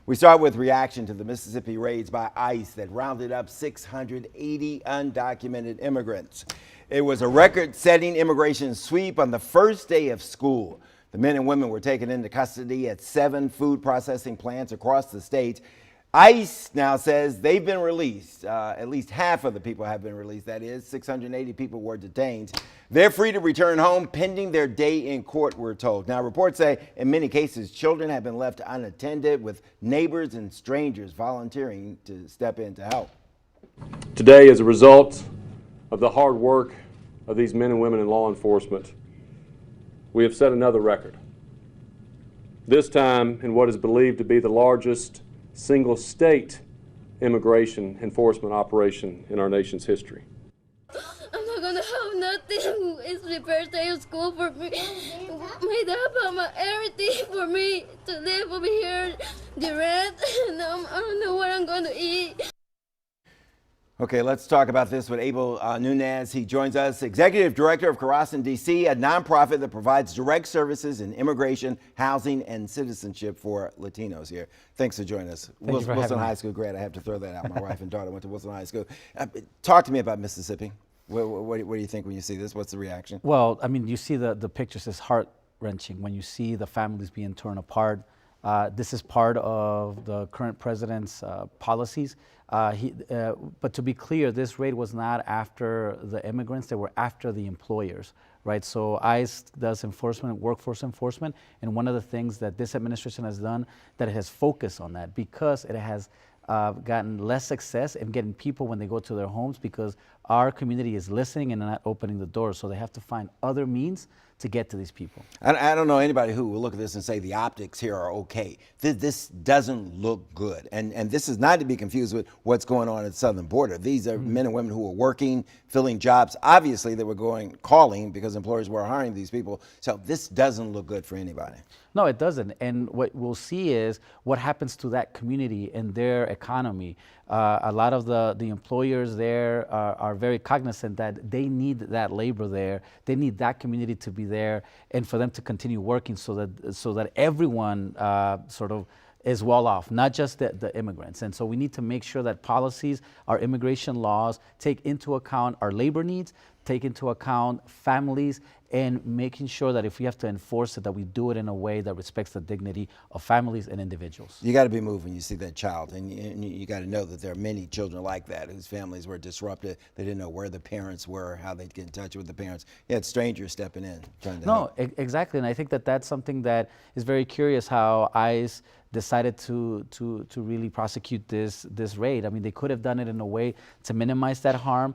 We start with reaction to the Mississippi raids by ICE that rounded up 680 undocumented immigrants. It was a record-setting immigration sweep on the first day of school. The men and women were taken into custody at 7 food processing plants across the state. ICE now says they've been released. At least half of the people have been released. That is, 680 people were detained. They're free to return home pending their day in court, we're told. Now, reports say in many cases, children have been left unattended, with neighbors and strangers volunteering to step in to help. Today, as a result of the hard work of these men and women in law enforcement, we have set another record. This time in what is believed to be the largest single state immigration enforcement operation in our nation's history. I'm not gonna have nothing. It's the first day of school for me. My dad bought my everything for me to live over here, the rent, and I don't know what I'm gonna eat. Okay, let's talk about this with Abel Nunez. He joins us, Executive Director of Karasan DC, a nonprofit that provides direct services in immigration, housing, and citizenship for Latinos here. Thanks for joining us. Wilson High School grad. I have to throw that out. My wife and daughter went to Wilson High School. Talk to me about Mississippi. What do you think when you see this? What's the reaction? Well, I mean, you see the pictures. It's heart-wrenching when you see the families being torn apart. This is part of the current president's policies. But to be clear, this raid was not after the immigrants, they were after the employers, right? So ICE does enforcement, workforce enforcement, and one of the things that this administration has done, that it has focused on that, because it has gotten less success in getting people when they go to their homes, because our community is listening and not opening the doors, so they have to find other means to get to these people. I don't know anybody who will look at this and say the optics here are okay. This doesn't look good. And this is not to be confused with what's going on at the southern border. These are men and women who are working, filling jobs. Obviously, they were calling because employers were hiring these people. So this doesn't look good for anybody. No, it doesn't. And what we'll see is what happens to that community and their economy. A lot of the employers there are very cognizant that they need that labor there. They need that community to be there and for them to continue working so that everyone sort of is well off, not just the immigrants. And so we need to make sure that policies, our immigration laws, take into account our labor needs, take into account families, and making sure that if we have to enforce it, that we do it in a way that respects the dignity of families and individuals. You got to be moved when you see that child, and you got to know that there are many children like that whose families were disrupted. They didn't know where the parents were, how they'd get in touch with the parents. You had strangers stepping in, trying to help. Exactly, and I think that that's something that is very curious, how ICE decided to really prosecute this raid. I mean, they could have done it in a way to minimize that harm,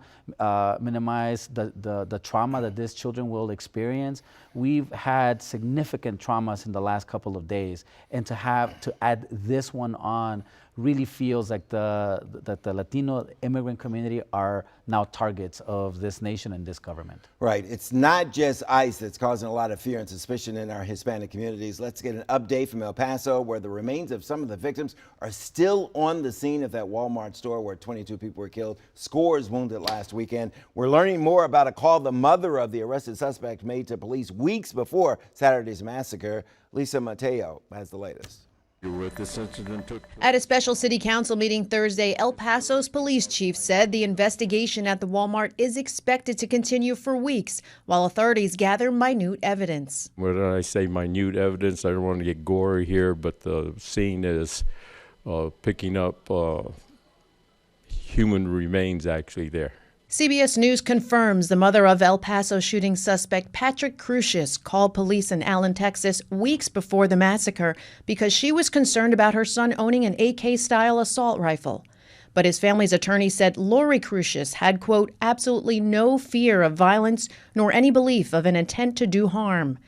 minimize the trauma that these children will experience. We've had significant traumas in the last couple of days, and to add this one on really feels like that the Latino immigrant community are now targets of this nation and this government. Right. It's not just ICE that's causing a lot of fear and suspicion in our Hispanic communities. Let's get an update from El Paso, where the remains of some of the victims are still on the scene of that Walmart store where 22 people were killed, scores wounded last weekend. We're learning more about a call the mother of the arrested suspect made to police weeks before Saturday's massacre. Lisa Mateo has the latest. At a special city council meeting Thursday, El Paso's police chief said the investigation at the Walmart is expected to continue for weeks while authorities gather minute evidence. When I say minute evidence, I don't want to get gory here, but the scene is picking up human remains actually there. CBS News confirms the mother of El Paso shooting suspect Patrick Crucius called police in Allen, Texas, weeks before the massacre because she was concerned about her son owning an AK-style assault rifle. But his family's attorney said Lori Crucius had, quote, absolutely no fear of violence nor any belief of an intent to do harm.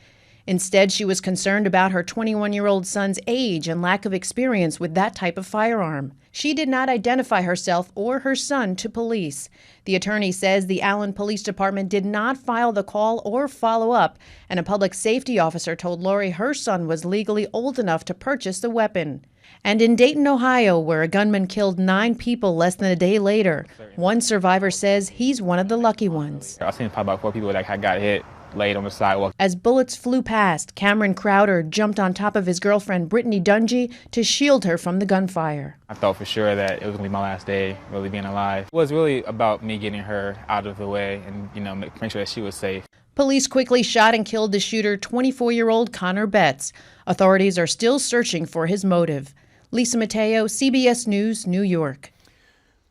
Instead, she was concerned about her 21-year-old son's age and lack of experience with that type of firearm. She did not identify herself or her son to police. The attorney says the Allen Police Department did not file the call or follow up, and a public safety officer told Lori her son was legally old enough to purchase the weapon. And in Dayton, Ohio, where a gunman killed 9 people less than a day later, one survivor says he's one of the lucky ones. I seen probably about 4 people that got hit. laid on the sidewalk. As bullets flew past, Cameron Crowder jumped on top of his girlfriend Brittany Dungy to shield her from the gunfire. I thought for sure that it was gonna be my last day really being alive. It was really about me getting her out of the way and, you know, making sure that she was safe. Police quickly shot and killed the shooter, 24-year-old Connor Betts. Authorities are still searching for his motive. Lisa Mateo, CBS News, New York.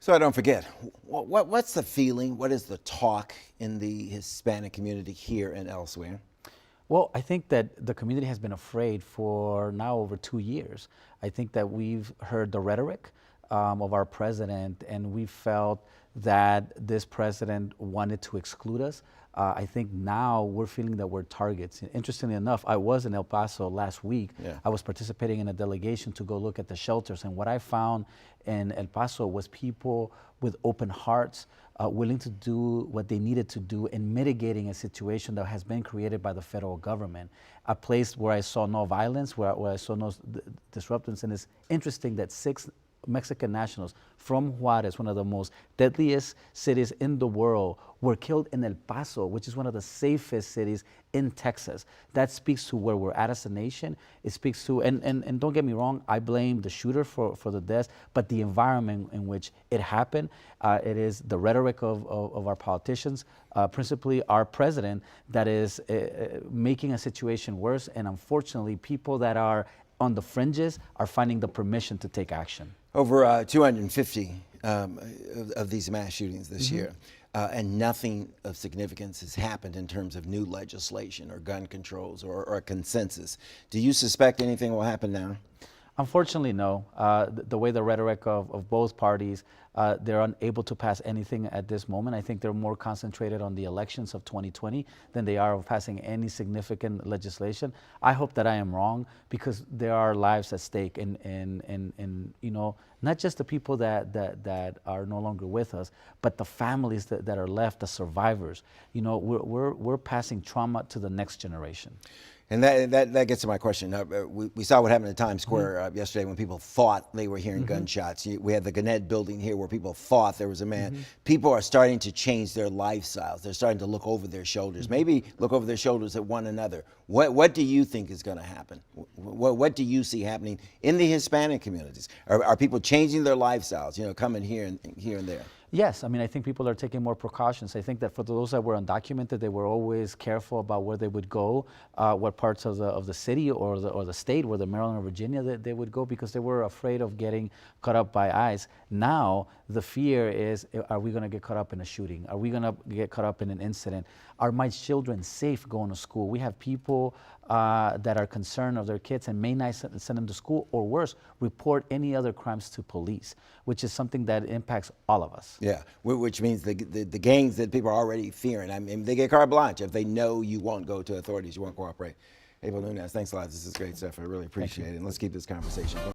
So I don't forget, what's the feeling? What is the talk in the Hispanic community here and elsewhere? Well, I think that the community has been afraid for now over 2 years. I think that we've heard the rhetoric of our president, and we felt that this president wanted to exclude us. I think now we're feeling that we're targets. Interestingly enough, I was in El Paso last week. Yeah. I was participating in a delegation to go look at the shelters, and what I found in El Paso was people with open hearts, willing to do what they needed to do in mitigating a situation that has been created by the federal government. A place where I saw no violence, where I saw no disruptions, and it's interesting that 6 Mexican nationals from Juarez, one of the most deadliest cities in the world, were killed in El Paso, which is one of the safest cities in Texas. That speaks to where we're at as a nation. It speaks to, and don't get me wrong, I blame the shooter for the deaths, but the environment in which it happened, it is the rhetoric of our politicians, principally our president, that is making a situation worse, and unfortunately, people that are on the fringes are finding the permission to take action. Over 250 of these mass shootings this year, and nothing of significance has happened in terms of new legislation or gun controls or a consensus. Do you suspect anything will happen now? Unfortunately, no. The way the rhetoric of both parties, they're unable to pass anything at this moment. I think they're more concentrated on the elections of 2020 than they are of passing any significant legislation. I hope that I am wrong, because there are lives at stake, and you know, not just the people that are no longer with us, but the families that are left, the survivors. You know, we're passing trauma to the next generation. And that gets to my question. We saw what happened in Times Square yesterday when people thought they were hearing gunshots. We had the Gannett building here where people thought there was a man. People are starting to change their lifestyles. They're starting to look over their shoulders, maybe look over their shoulders at one another. What do you think is going to happen? What do you see happening in the Hispanic communities? Are people changing their lifestyles, you know, coming here and there? Yes, I mean, I think people are taking more precautions. I think that for those that were undocumented, they were always careful about where they would go, what parts of the city or the state, whether Maryland or Virginia, they would go, because they were afraid of getting caught up by ICE. Now, the fear is, are we going to get caught up in a shooting? Are we going to get caught up in an incident? Are my children safe going to school? We have people that are concerned of their kids and may not send them to school, or worse, report any other crimes to police, which is something that impacts all of us. Yeah, which means the gangs that people are already fearing. I mean, they get carte blanche if they know you won't go to authorities, you won't cooperate. Abel Nunez, thanks a lot. This is great stuff. I really appreciate it. And let's keep this conversation going.